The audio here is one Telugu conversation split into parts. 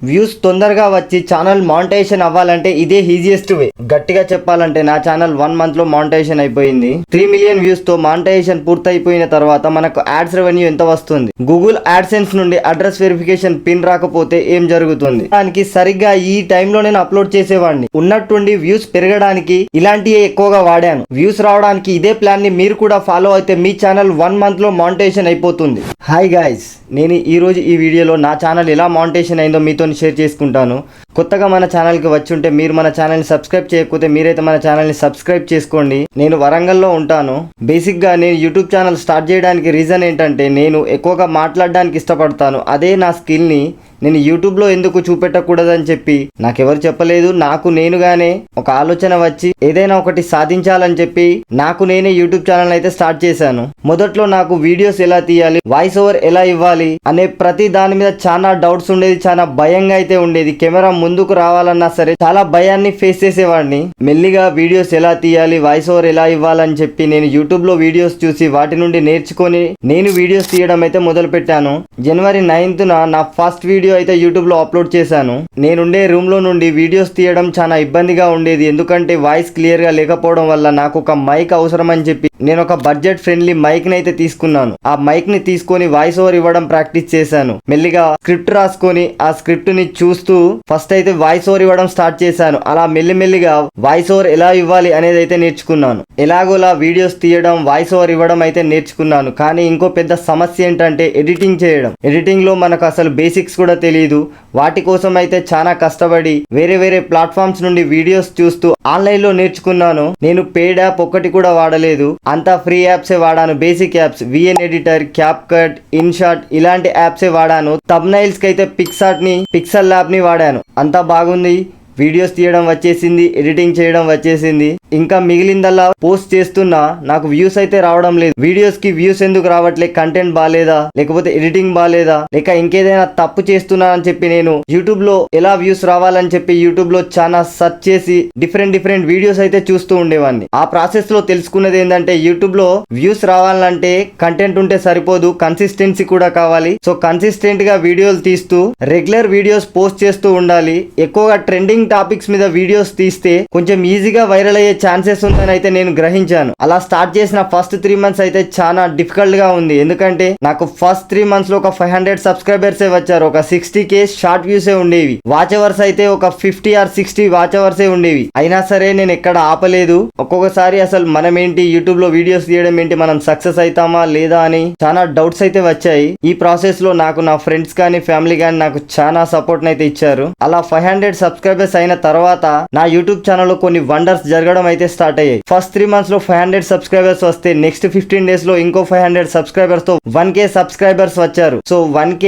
వ్యూస్ తొందరగా వచ్చి ఛానల్ మానిటైజేషన్ అవ్వాలంటే ఇదే ఈజియెస్ట్ వే. గట్టిగా చెప్పాలంటే నా ఛానల్ 1 month లో మానిటైజేషన్ అయిపోయింది. 3 million వ్యూస్ తో మానిటైజేషన్ పూర్తయిపోయిన తర్వాత మనకు యాడ్స్ రెవెన్యూ ఎంత వస్తుంది? గూగుల్ యాడ్సెన్స్ నుండి అడ్రస్ వెరిఫికేషన్ పిన్ రాకపోతే ఏం జరుగుతుంది? దానికి సరిగ్గా ఈ టైంలో నేను అప్లోడ్ చేసేవాడిని. ఉన్నట్టుండి వ్యూస్ పెరగడానికి ఇలాంటివి ఎక్కువగా వాడాను. వ్యూస్ రావడానికి ఇదే ప్లాన్ ని మీరు కూడా ఫాలో అయితే మీ ఛానల్ 1 month లో మానిటైజేషన్ అయిపోతుంది. హాయ్ గైస్, నేను ఈ రోజు ఈ వీడియోలో నా ఛానల్ ఎలా మానిటైజేషన్ అయిందో మీతో షేర్ చేసుకుంటాను. కొత్తగా మన ఛానల్కి వచ్చి ఉంటే మీరు మన ఛానల్ని సబ్స్క్రైబ్ చేయకపోతే మీరైతే మన ఛానల్ని సబ్స్క్రైబ్ చేసుకోండి. నేను వరంగల్లో ఉంటాను. బేసిక్గా నేను యూట్యూబ్ ఛానల్ స్టార్ట్ చేయడానికి రీజన్ ఏంటంటే నేను ఎక్కువగా మాట్లాడడానికి ఇష్టపడతాను. అదే నా స్కిల్ని నేను యూట్యూబ్లో ఎందుకు చూపెట్టకూడదని చెప్పి నాకెవరు చెప్పలేదు. నాకు నేనుగానే ఒక ఆలోచన వచ్చి ఏదైనా ఒకటి సాధించాలని చెప్పి నాకు నేనే యూట్యూబ్ ఛానల్ అయితే స్టార్ట్ చేశాను. మొదట్లో నాకు వీడియోస్ ఎలా తీయాలి, వాయిస్ ఓవర్ ఎలా ఇవ్వాలి అనే ప్రతి దాని మీద చాలా డౌట్స్ ఉండేది. చాలా భయంగా అయితే ఉండేది. కెమెరా ముందుకు రావాలన్నా సరే చాలా భయాన్ని ఫేస్ చేసేవాడిని. మెల్లిగా వీడియోస్ ఎలా తీయాలి, వాయిస్ ఓవర్ ఎలా ఇవ్వాలని చెప్పి నేను యూట్యూబ్ లో వీడియోస్ చూసి వాటి నుండి నేర్చుకొని నేను వీడియోస్ తీయడం అయితే మొదలు పెట్టాను. January 9th నా ఫస్ట్ వీడియో అయితే యూట్యూబ్ లో అప్లోడ్ చేశాను. నేనుండే రూమ్ లో నుండి వీడియోస్ తీయడం చాలా ఇబ్బందిగా ఉండేది. ఎందుకంటే వాయిస్ క్లియర్ గా లేకపోవడం వల్ల నాకు ఒక మైక్ అవసరం అని చెప్పి నేను ఒక బడ్జెట్ ఫ్రెండ్లీ మైక్ ని అయితే తీసుకున్నాను. ఆ మైక్ ని తీసుకొని వాయిస్ ఓవర్ ఇవ్వడం ప్రాక్టీస్ చేశాను. మెల్లిగా స్క్రిప్ట్ రాసుకొని ఆ స్క్రిప్ట్ ని చూస్తూ ఫస్ట్ అయితే వాయిస్ ఓవర్ ఇవ్వడం స్టార్ట్ చేశాను. అలా మెల్లిమెల్లిగా వాయిస్ ఓవర్ ఎలా ఇవ్వాలి అనేది అయితే నేర్చుకున్నాను. ఎలాగోలా వీడియోస్ తీయడం, వాయిస్ ఓవర్ ఇవ్వడం అయితే నేర్చుకున్నాను. కానీ ఇంకో పెద్ద సమస్య ఏంటంటే ఎడిటింగ్ చేయడం. ఎడిటింగ్ లో మనకు అసలు బేసిక్స్ కూడా తెలియదు. వాటి కోసం అయితే చాలా కష్టపడి వేరే వేరే ప్లాట్ఫామ్స్ నుండి వీడియోస్ చూస్తూ ఆన్లైన్ లో నేర్చుకున్నాను. నేను పెయిడ్ యాప్ ఒక్కటి కూడా వాడలేదు. అంతా ఫ్రీ యాప్సే వాడాను. Basic apps VN editor, cap cut, INSAT ఇలాంటి యాప్సే వాడాను. థంబ్నైల్స్ కి అయితే పిక్సార్ట్ ని, పిక్సెల్ ల్యాబ్ ని వాడాను. అంతా బాగుంది. వీడియోస్ తీయడం వచ్చేసింది, ఎడిటింగ్ చేయడం వచ్చేసింది. ఇంకా మిగిలిందల్లా పోస్ట్ చేస్తున్నా నాకు వ్యూస్ అయితే రావడం లేదు. వీడియోస్ కి వ్యూస్ ఎందుకు రావట్లే? కంటెంట్ బాలేదా, లేకపోతే ఎడిటింగ్ బాలేదా, లేక ఇంకేదైనా తప్పు చేస్తున్నా అని చెప్పి నేను యూట్యూబ్ లో ఎలా వ్యూస్ రావాలని చెప్పి యూట్యూబ్ లో చాలా సెర్చ్ చేసి డిఫరెంట్ వీడియోస్ అయితే చూస్తూ ఉండేవాడిని. ఆ ప్రాసెస్ లో తెలుసుకున్నది ఏంటంటే యూట్యూబ్ లో వ్యూస్ రావాలంటే కంటెంట్ ఉంటే సరిపోదు, కన్సిస్టెన్సీ కూడా కావాలి. సో కన్సిస్టెంట్ గా వీడియోలు తీస్తూ రెగ్యులర్ వీడియోస్ పోస్ట్ చేస్తూ ఉండాలి. ఎక్కువగా ట్రెండింగ్ టాపిక్స్ మీద వీడియోస్ తీస్తే కొంచెం ఈజీగా వైరల్ అయ్యే ఛాన్సెస్ ఉందని అయితే నేను గ్రహించాను. అలా స్టార్ట్ చేసిన ఫస్ట్ 3 months అయితే చాలా డిఫికల్ట్ గా ఉంది. ఎందుకంటే నాకు ఫస్ట్ 3 months లో ఒక 500 సబ్స్క్రైబర్స్ వచ్చారు. ఒక 60K షార్ట్ వ్యూస్ ఉండేవి. వాచ్ అవర్స్ అయితే ఒక 50 or 60 వాచ్ అవర్స్ ఉండేవి. అయినా సరే నేను ఎక్కడ ఆపలేదు. ఒక్కొక్కసారి అసలు మనం ఏంటి యూట్యూబ్ లో వీడియోస్ తీయడం ఏంటి, మనం సక్సెస్ అవుతామా లేదా అని చాలా డౌట్స్ అయితే వచ్చాయి. ఈ ప్రాసెస్ లో నాకు నా ఫ్రెండ్స్ కానీ ఫ్యామిలీ కానీ నాకు చాలా సపోర్ట్ అయితే ఇచ్చారు. అలా 500 సబ్స్క్రైబర్స్ అయిన తర్వాత నా యూట్యూబ్ ఛానల్ లో కొన్ని వండర్స్ జరగడం అయితే స్టార్ట్ అయ్యాయి. ఫస్ట్ 3 months లో 500 సబ్స్క్రైబర్స్ వస్తే నెక్స్ట్ 15 days లో ఇంకో 500 సబ్స్క్రైబర్స్ తో 1K సబ్స్క్రైబర్స్ వచ్చారు. సో 1K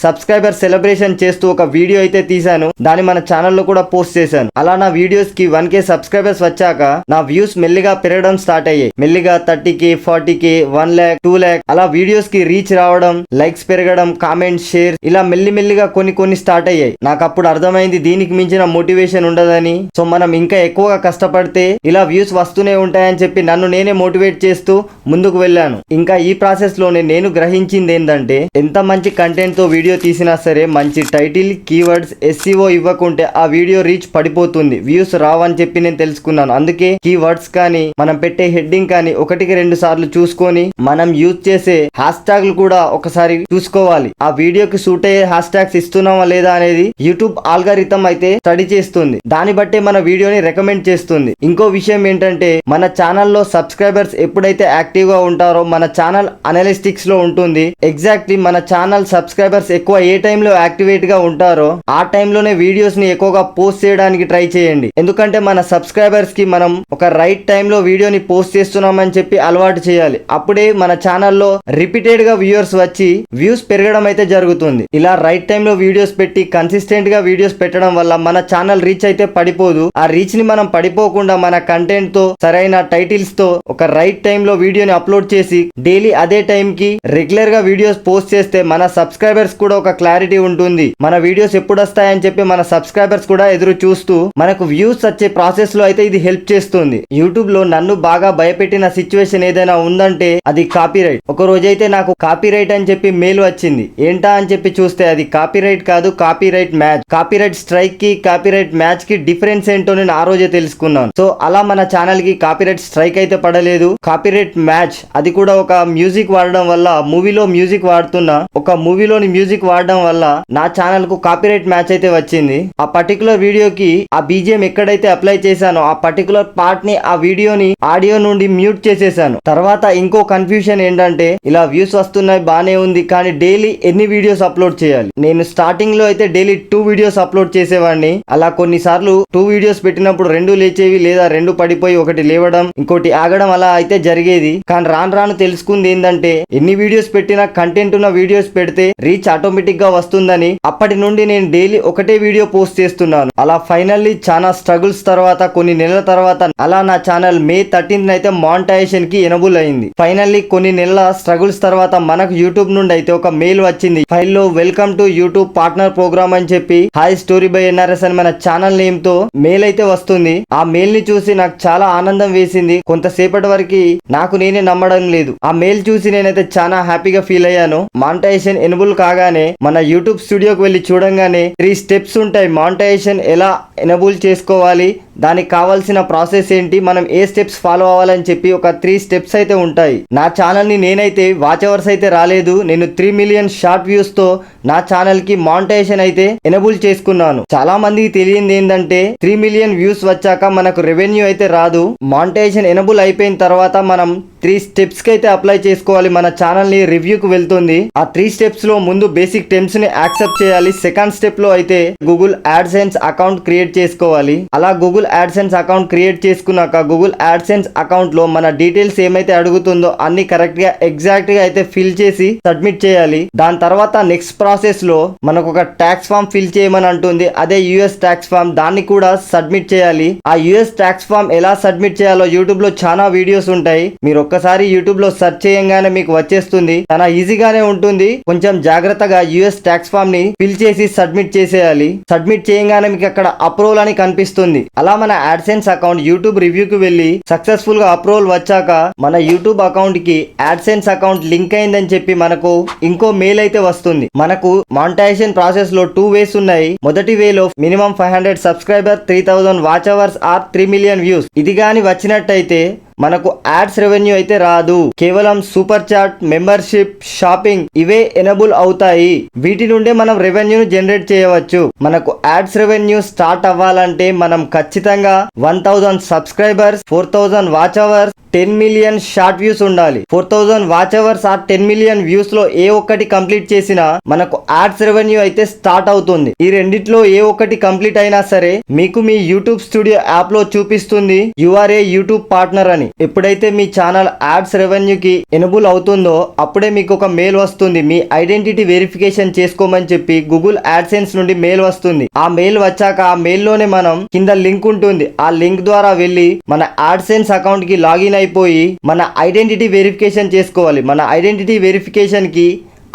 సబ్స్క్రైబర్ సెలబ్రేషన్ చేస్తూ ఒక వీడియో అయితే తీశాను. దాన్ని మన ఛానల్లో కూడా పోస్ట్ చేశాను. అలా నా వీడియోస్ కి 1K సబ్స్క్రైబర్స్ వచ్చాక నా వ్యూస్ మెల్లిగా పెరగడం స్టార్ట్ అయ్యాయి. మెల్లిగా 30K, 40K, 1 lakh, 2 lakh అలా వీడియోస్ కి రీచ్ రావడం, లైక్స్ పెరగడం, కామెంట్స్, షేర్ ఇలా మెల్లిమెల్లిగా కొన్ని స్టార్ట్ అయ్యాయి. నాకు అప్పుడు అర్థమైంది దీనికి మించిన మోటివేషన్ ఉండదని. సో మనం ఇంకా ఎక్కువగా కష్టపడితే ఇలా వ్యూస్ వస్తూనే ఉంటాయని చెప్పి నన్ను నేనే మోటివేట్ చేస్తూ ముందుకు వెళ్ళాను. ఇంకా ఈ ప్రాసెస్ లోనే నేను గ్రహించింది ఏంటంటే ఎంత మంచి కంటెంట్ తో వీడియో తీసినా సరే మంచి టైటిల్, కీవర్డ్స్, SEO ఇవ్వకుంటే ఆ వీడియో రీచ్ పడిపోతుంది, వ్యూస్ రావని చెప్పి నేను తెలుసుకున్నాను. అందుకే కీవర్డ్స్ కానీ మనం పెట్టే హెడ్డింగ్ కానీ 1-2 సార్లు చూసుకొని మనం యూజ్ చేసే హ్యాష్ ట్యాగ్లు కూడా ఒకసారి చూసుకోవాలి. ఆ వీడియోకి సూట్ అయ్యే హ్యాష్ ట్యాగ్స్ ఇస్తున్నామా లేదా అనేది యూట్యూబ్ ఆల్గారిథం అయితే స్టడీ చేస్తుంది. దాన్ని బట్టే మన వీడియోని రికమెండ్ చేస్తుంది. ఇంకో విషయం ఏంటంటే మన ఛానల్లో సబ్స్క్రైబర్స్ ఎప్పుడైతే యాక్టివ్ గా ఉంటారో మన ఛానల్ అనలిస్టిక్స్ లో ఉంటుంది. ఎగ్జాక్ట్లీ మన ఛానల్ సబ్స్క్రైబర్స్ ఎక్కువ ఏ టైంలో యాక్టివేట్ గా ఉంటారో ఆ టైంలోనే వీడియోస్ ని ఎక్కువగా పోస్ట్ చేయడానికి ట్రై చేయండి. ఎందుకంటే మన సబ్స్క్రైబర్స్ కి మనం ఒక రైట్ టైంలో వీడియోని పోస్ట్ చేస్తున్నామని చెప్పి అలవాటు చేయాలి. అప్పుడే మన ఛానల్లో రిపీటెడ్ గా వ్యూవర్స్ వచ్చి వ్యూస్ పెరగడం అయితే జరుగుతుంది. ఇలా రైట్ టైంలో వీడియోస్ పెట్టి కన్సిస్టెంట్ గా వీడియోస్ పెట్టడం వల్ల మన ఛానల్ ఛానల్ రీచ్ అయితే పడిపోదు. ఆ రీచ్ ని మనం పడిపోకుండా మన కంటెంట్ తో సరైన టైటిల్స్ తో ఒక రైట్ టైం లో వీడియోని అప్లోడ్ చేసి డైలీ అదే టైం కి రెగ్యులర్ గా వీడియోస్ పోస్ట్ చేస్తే మన సబ్స్క్రైబర్స్ కూడా ఒక క్లారిటీ ఉంటుంది. మన వీడియోస్ ఎప్పుడు వస్తాయని చెప్పి మన సబ్స్క్రైబర్స్ కూడా ఎదురు చూస్తూ మనకు వ్యూస్ వచ్చే ప్రాసెస్ లో అయితే ఇది హెల్ప్ చేస్తుంది. యూట్యూబ్ లో నన్ను బాగా భయపెట్టిన సిచ్యువేషన్ ఏదైనా ఉందంటే అది కాపీరైట్. ఒక రోజైతే నాకు కాపీరైట్ అని చెప్పి మెయిల్ వచ్చింది. ఏంటా అని చెప్పి చూస్తే అది కాపీరైట్ కాదు, కాపీరైట్ మ్యాచ్. కాపీరైట్ స్ట్రైక్ కి కాపీరైట్ మ్యాచ్ కి డిఫరెన్స్ ఏంటో నేను ఆ రోజే తెలుసుకున్నాను. సో అలా మన ఛానల్ కి కాపీరైట్ స్ట్రైక్ అయితే పడలేదు. కాపీరైట్ మ్యాచ్ అది కూడా ఒక మ్యూజిక్ వాడడం వల్ల, మూవీలో మ్యూజిక్ వాడుతున్నా ఒక మూవీలోని మ్యూజిక్ వాడడం వల్ల నా ఛానల్ కు కాపీరైట్ మ్యాచ్ అయితే వచ్చింది. ఆ పర్టికులర్ వీడియోకి ఆ బీజిఎం ఎక్కడైతే అప్లై చేశానో ఆ పర్టికులర్ పార్ట్ ని, ఆ వీడియోని ఆడియో నుండి మ్యూట్ చేసేసాను. తర్వాత ఇంకో కన్ఫ్యూజన్ ఏంటంటే ఇలా వ్యూస్ వస్తున్నాయి బానే ఉంది, కానీ డైలీ ఎన్ని వీడియోస్ అప్లోడ్ చేయాలి? నేను స్టార్టింగ్ లో అయితే డైలీ 2 వీడియోస్ అప్లోడ్ చేసేవాడిని. అలా కొన్నిసార్లు 2 వీడియోస్ పెట్టినప్పుడు 2 లేచేవి, లేదా 2 పడిపోయి ఒకటి లేవడం ఇంకోటి ఆగడం అలా అయితే జరిగేది. కానీ రాను రాను తెలుసుకుంది ఏంటంటే ఎన్ని వీడియోస్ పెట్టినా కంటెంట్ ఉన్న వీడియోస్ పెడితే రీచ్ ఆటోమేటిక్ గా వస్తుందని అప్పటి నుండి నేను డైలీ ఒకటే వీడియో పోస్ట్ చేస్తున్నాను. అలా ఫైనల్లీ చాలా స్ట్రగుల్స్ తర్వాత కొన్ని నెలల తర్వాత అలా నా ఛానల్ May 13th అయితే మానిటైజేషన్ కి ఎనబుల్ అయింది. ఫైనల్లీ కొన్ని నెలల స్ట్రగుల్స్ తర్వాత మనకు యూట్యూబ్ నుండి అయితే ఒక మెయిల్ వచ్చింది. ఫైల్ లో welcome to YouTube partner program అని చెప్పి హాయ్ స్టోరీ బై ఎన్ఆర్ఎస్ అని మన ఛానల్ నేమ్ తో మెయిల్ అయితే వస్తుంది. ఆ మెయిల్ ని చూసి నాకు చాలా ఆనందం వేసింది. కొంతసేపటి వరకు నాకు నేనే నమ్మడం లేదు. ఆ మెయిల్ చూసి నేనైతే చాలా హ్యాపీగా ఫీల్ అయ్యాను. మానిటైజేషన్ ఎనబుల్ కాగానే మన యూట్యూబ్ స్టూడియోకి వెళ్ళి చూడంగానే 3 స్టెప్స్ ఉంటాయి. మానిటైజేషన్ ఎలా ఎనబుల్ చేసుకోవాలి, దానికి కావాల్సిన ప్రాసెస్ ఏంటి, మనం ఏ స్టెప్స్ ఫాలో అవ్వాలని చెప్పి ఒక 3 స్టెప్స్ అయితే ఉంటాయి. నా ఛానల్ ని నేనైతే వాచ్ అవర్స్ అయితే రాలేదు, నేను 3 మిలియన్ షార్ట్ వ్యూస్ తో నా ఛానల్ కి మానిటైజేషన్ అయితే ఎనబుల్ చేసుకున్నాను. చాలా మందికి తెలియంది ఏంటంటే 3 మిలియన్ వ్యూస్ వచ్చాక మనకు రెవెన్యూ అయితే రాదు. మానిటైజేషన్ ఎనబుల్ అయిపోయిన తర్వాత మనం 3 స్టెప్స్ కి అయితే అప్లై చేసుకోవాలి. మన ఛానల్ ని రివ్యూకి వెళ్తుంది. ఆ 3 స్టెప్స్ లో ముందు బేసిక్ టర్మ్స్ ని యాక్సెప్ట్ చేయాలి. సెకండ్ స్టెప్ లో అయితే గూగుల్ యాడ్సెన్స్ అకౌంట్ క్రియేట్ చేసుకోవాలి. అలా గూగుల్ యాడ్సెన్స్ అకౌంట్ క్రియేట్ చేసుకున్నాక గూగుల్ యాడ్సెన్స్ అకౌంట్ లో మన డీటెయిల్స్ ఏమైతే అడుగుతుందో అన్ని కరెక్ట్ గా ఎగ్జాక్ట్ గా అయితే ఫిల్ చేసి సబ్మిట్ చేయాలి. దాని తర్వాత నెక్స్ట్ ప్రాసెస్ లో మనకు ఒక ట్యాక్స్ ఫామ్ ఫిల్ చేయమని అంటుంది. అదే యూఎస్ ట్యాక్స్ ఫామ్, దాన్ని కూడా సబ్మిట్ చేయాలి. ఆ యూఎస్ ట్యాక్స్ ఫామ్ ఎలా సబ్మిట్ చేయాలో యూట్యూబ్ లో చాలా వీడియోస్ ఉంటాయి. మీరు ఒక్కసారి యూట్యూబ్ లో సెర్చ్ చేయంగానే మీకు వచ్చేస్తుంది. చాలా ఈజీగానే ఉంటుంది. కొంచెం జాగ్రత్తగా యూఎస్ ట్యాక్స్ ఫామ్ ని ఫిల్ చేసి సబ్మిట్ చేసేయాలి. సబ్మిట్ చేయగానే మీకు అక్కడ అప్రూవల్ అని కనిపిస్తుంది. అలా మన యాడ్సెన్స్ అకౌంట్ యూట్యూబ్ రివ్యూకి వెళ్ళి సక్సెస్ఫుల్ గా అప్రూవల్ వచ్చాక మన యూట్యూబ్ అకౌంట్ కి యాడ్సెన్స్ అకౌంట్ లింక్ అయిందని చెప్పి మనకు ఇంకో మెయిల్ అయితే వస్తుంది. మనకు మానిటైజేషన్ ప్రాసెస్ లో 2 వేస్ ఉన్నాయి. మొదటి వేలో minimum 500 subscriber, 3000 watch hours are 3 million views. ఇది గాని వచ్చినట్టయితే మనకు యాడ్స్ రెవెన్యూ అయితే రాదు. కేవలం సూపర్ చాట్, మెంబర్షిప్, షాపింగ్ ఇవే ఎనబుల్ అవుతాయి. వీటి నుండే మనం రెవెన్యూను జనరేట్ చేయవచ్చు. మనకు యాడ్స్ రెవెన్యూ స్టార్ట్ అవ్వాలంటే మనం ఖచ్చితంగా 1000 subscribers, 4000 watch hours, 10 million short views ఉండాలి. 4000 watch hours are 10 million views లో ఏ ఒక్కటి కంప్లీట్ చేసినా మనకు యాడ్స్ రెవెన్యూ అయితే స్టార్ట్ అవుతుంది. ఈ రెండిట్లో ఏ ఒక్కటి కంప్లీట్ అయినా సరే మీకు మీ యూట్యూబ్ స్టూడియో యాప్ లో చూపిస్తుంది యూఆర్ ఏ యూట్యూబ్ పార్ట్నర్ అని. ఎప్పుడైతే మీ ఛానల్ యాడ్స్ రెవెన్యూకి ఎనబుల్ అవుతుందో అప్పుడే మీకు ఒక మెయిల్ వస్తుంది. మీ ఐడెంటిటీ వెరిఫికేషన్ చేసుకోమని చెప్పి గూగుల్ యాడ్సెన్స్ నుండి మెయిల్ వస్తుంది. ఆ మెయిల్ వచ్చాక ఆ మెయిల్ లోనే మనం కింద లింక్ ఉంటుంది. ఆ లింక్ ద్వారా వెళ్ళి మన యాడ్సెన్స్ అకౌంట్ కి లాగిన్ అయిపోయి మన ఐడెంటిటీ వెరిఫికేషన్ చేసుకోవాలి. మన ఐడెంటిటీ వెరిఫికేషన్ కి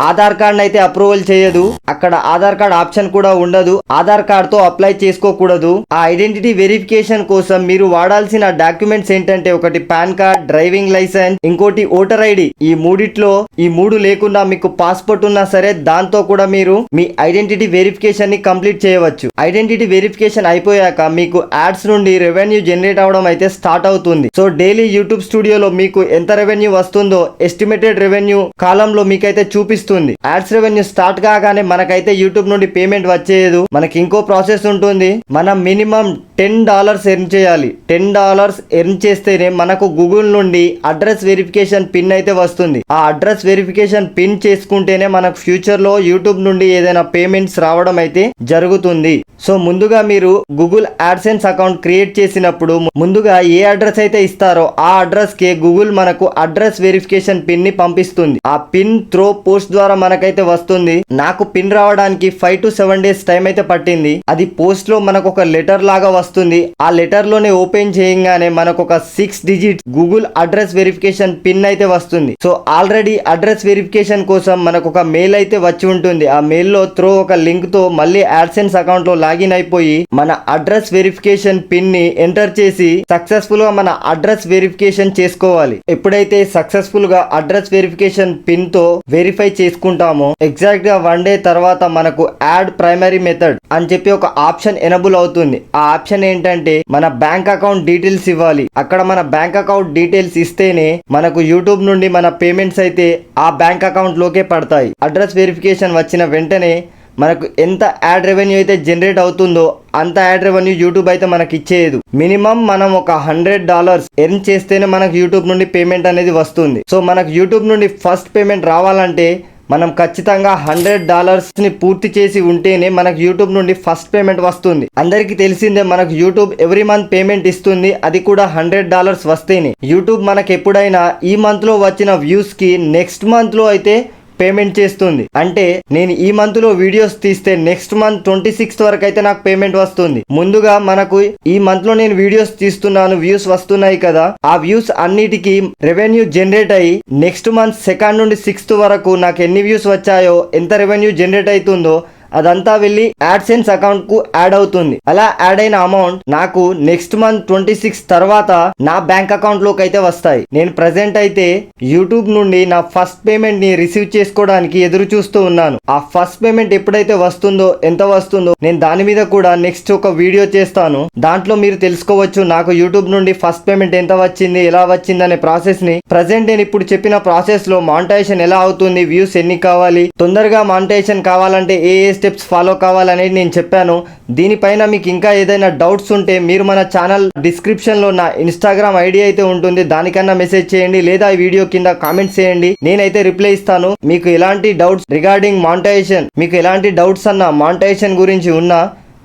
ఆధార్ కార్డ్ అయితే అప్రూవల్ చేయదు. అక్కడ ఆధార్ కార్డ్ ఆప్షన్ కూడా ఉండదు. ఆధార్ కార్డ్ తో అప్లై చేసుకోకూడదు. ఆ ఐడెంటిటీ వెరిఫికేషన్ కోసం మీరు వాడాల్సిన డాక్యుమెంట్స్ ఏంటంటే ఒకటి పాన్ కార్డ్, డ్రైవింగ్ లైసెన్స్, ఇంకోటి ఓటర్ ఐడి. ఈ మూడిట్లో ఈ 3 లేకుండా మీకు పాస్పోర్ట్ ఉన్నా సరే దాంతో కూడా మీరు మీ ఐడెంటిటీ వెరిఫికేషన్ ని కంప్లీట్ చేయవచ్చు. ఐడెంటిటీ వెరిఫికేషన్ అయిపోయాక మీకు యాడ్స్ నుండి రెవెన్యూ జనరేట్ అవడం అయితే స్టార్ట్ అవుతుంది. సో డైలీ యూట్యూబ్ స్టూడియోలో మీకు ఎంత రెవెన్యూ వస్తుందో ఎస్టిమేటెడ్ రెవెన్యూ కాలంలో మీకైతే చూపిస్తుంది. యాడ్స్ రెవెన్యూ స్టార్ట్ కాగానే మనకైతే యూట్యూబ్ నుండి పేమెంట్ వచ్చేయదు. మనకి ఇంకో ప్రాసెస్ ఉంటుంది. మనం మినిమం $10 ఎర్న్ చేయాలి. $10 ఎర్న్ చేస్తేనే మనకు గూగుల్ నుండి అడ్రస్ వెరిఫికేషన్ పిన్ అయితే వస్తుంది. ఆ అడ్రస్ వెరిఫికేషన్ పిన్ చేసుకుంటేనే మనకు ఫ్యూచర్ లో యూట్యూబ్ నుండి ఏదైనా పేమెంట్స్ రావడం అయితే జరుగుతుంది. సో ముందుగా మీరు గూగుల్ యాడ్సెన్స్ అకౌంట్ క్రియేట్ చేసినప్పుడు ముందుగా ఏ అడ్రస్ అయితే ఇస్తారో ఆ అడ్రస్ కి గూగుల్ మనకు అడ్రస్ వెరిఫికేషన్ పిన్ ని పంపిస్తుంది. ఆ పిన్ త్రో పోస్ట్ ద్వారా మనకైతే వస్తుంది. నాకు పిన్ రావడానికి 5 to 7 days టైం అయితే పట్టింది. అది పోస్ట్ లో మనకు ఒక లెటర్ లాగా వస్తుంది. ఆ లెటర్ లోనే ఓపెన్ చేయగానే మనకు ఒక 6 digits Google address verification pin అయితే వస్తుంది. సో ఆల్రెడీ అడ్రస్ వెరిఫికేషన్ కోసం మనకు ఒక మెయిల్ అయితే వచ్చి ఉంటుంది. ఆ మెయిల్ లో త్రో ఒక లింక్ తో మళ్ళీ యాడ్సెన్స్ అకౌంట్ లో లాగిన్ అయిపోయి మన అడ్రస్ వెరిఫికేషన్ పిన్ ని ఎంటర్ చేసి సక్సెస్ఫుల్ గా మన అడ్రస్ వెరిఫికేషన్ చేసుకోవాలి. ఎప్పుడైతే సక్సెస్ఫుల్ గా అడ్రస్ వెరిఫికేషన్ పిన్ తో వెరిఫై చేసుకుంటామో ఎగ్జాక్ట్ గా 1 day తర్వాత మనకు యాడ్ ప్రైమరీ మెథడ్ అని చెప్పి ఒక ఆప్షన్ ఎనబుల్ అవుతుంది. ఆ ఆప్షన్ ఏంటంటే మన బ్యాంక్ అకౌంట్ డీటెయిల్స్ ఇవ్వాలి. అక్కడ మన బ్యాంక్ అకౌంట్ డీటెయిల్స్ ఇస్తేనే మనకు యూట్యూబ్ నుండి మన పేమెంట్స్ అయితే ఆ బ్యాంక్ అకౌంట్ లోకే పడతాయి. అడ్రస్ వెరిఫికేషన్ వచ్చిన వెంటనే మనకు ఎంత యాడ్ రెవెన్యూ అయితే జనరేట్ అవుతుందో అంత యాడ్ రెవెన్యూ యూట్యూబ్ అయితే మనకి ఇచ్చేయదు. మినిమం మనం ఒక $100 ఎర్న్ చేస్తేనే మనకు యూట్యూబ్ నుండి పేమెంట్ అనేది వస్తుంది. సో మనకు యూట్యూబ్ నుండి ఫస్ట్ పేమెంట్ రావాలంటే మనం ఖచ్చితంగా $100 ని పూర్తి చేసి ఉంటేనే మనకు యూట్యూబ్ నుండి ఫస్ట్ పేమెంట్ వస్తుంది. అందరికీ తెలిసిందే మనకు యూట్యూబ్ ఎవ్రీ మంత్ పేమెంట్ ఇస్తుంది. అది కూడా $100 వస్తేనే. యూట్యూబ్ మనకు ఎప్పుడైనా ఈ మంత్ లో వచ్చిన వ్యూస్ కి నెక్స్ట్ మంత్ లో అయితే పేమెంట్ చేస్తుంది. అంటే నేను ఈ మంత్ లో వీడియోస్ తీస్తే నెక్స్ట్ మంత్ 26th వరకు అయితే నాకు పేమెంట్ వస్తుంది. ముందుగా మనకు ఈ మంత్ లో నేను వీడియోస్ తీస్తున్నాను, వ్యూస్ వస్తున్నాయి కదా, ఆ వ్యూస్ అన్నిటికీ రెవెన్యూ జనరేట్ అయ్యి నెక్స్ట్ మంత్ 2nd నుండి 6th వరకు నాకు ఎన్ని వ్యూస్ వచ్చాయో ఎంత రెవెన్యూ జనరేట్ అవుతుందో అదంతా వెళ్ళి యాడ్సెన్స్ అకౌంట్ కు యాడ్ అవుతుంది. అలా యాడ్ అయిన అమౌంట్ నాకు నెక్స్ట్ మంత్ 26 తర్వాత నా బ్యాంక్ అకౌంట్ లోకి అయితే వస్తాయి. నేను ప్రెసెంట్ అయితే యూట్యూబ్ నుండి నా ఫస్ట్ పేమెంట్ ని రిసీవ్ చేసుకోవడానికి ఎదురు చూస్తూ ఉన్నాను. ఆ ఫస్ట్ పేమెంట్ ఎప్పుడైతే వస్తుందో ఎంత వస్తుందో నేను దాని మీద కూడా నెక్స్ట్ ఒక వీడియో చేస్తాను. దాంట్లో మీరు తెలుసుకోవచ్చు నాకు యూట్యూబ్ నుండి ఫస్ట్ పేమెంట్ ఎంత వచ్చింది, ఎలా వచ్చింది అనే ప్రాసెస్ ని. ప్రెసెంట్ నేను ఇప్పుడు చెప్పిన ప్రాసెస్ లో మానిటైజేషన్ ఎలా అవుతుంది, వ్యూస్ ఎన్ని కావాలి, తొందరగా మానిటైజేషన్ కావాలంటే ఏ స్టెప్స్ ఫాలో కావాలనేది నేను చెప్పాను. దీనిపైన మీకు ఇంకా ఏదైనా డౌట్స్ ఉంటే మీరు మన ఛానల్ డిస్క్రిప్షన్ లో నా ఇన్స్టాగ్రామ్ ఐడి అయితే ఉంటుంది, దానికన్నా మెసేజ్ చేయండి లేదా ఈ వీడియో కింద కామెంట్స్ చేయండి, నేనైతే రిప్లై ఇస్తాను. మీకు ఎలాంటి డౌట్స్ రిగార్డింగ్ మానిటైజేషన్, మీకు ఎలాంటి డౌట్స్ అన్న మానిటైజేషన్ గురించి ఉన్నా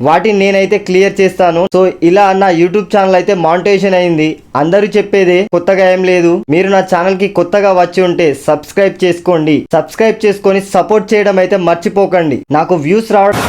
వాటిని నేనైతే క్లియర్ చేస్తాను. సో ఇలా నా యూట్యూబ్ ఛానల్ అయితే మానిటైజేషన్ అయింది. అందరూ చెప్పేదే, కొత్తగా ఏం లేదు. మీరు నా ఛానల్ కి కొత్తగా వచ్చి ఉంటే సబ్స్క్రైబ్ చేసుకోండి. సబ్స్క్రైబ్ చేసుకొని సపోర్ట్ చేయడం అయితే మర్చిపోకండి. నాకు వ్యూస్ రావడం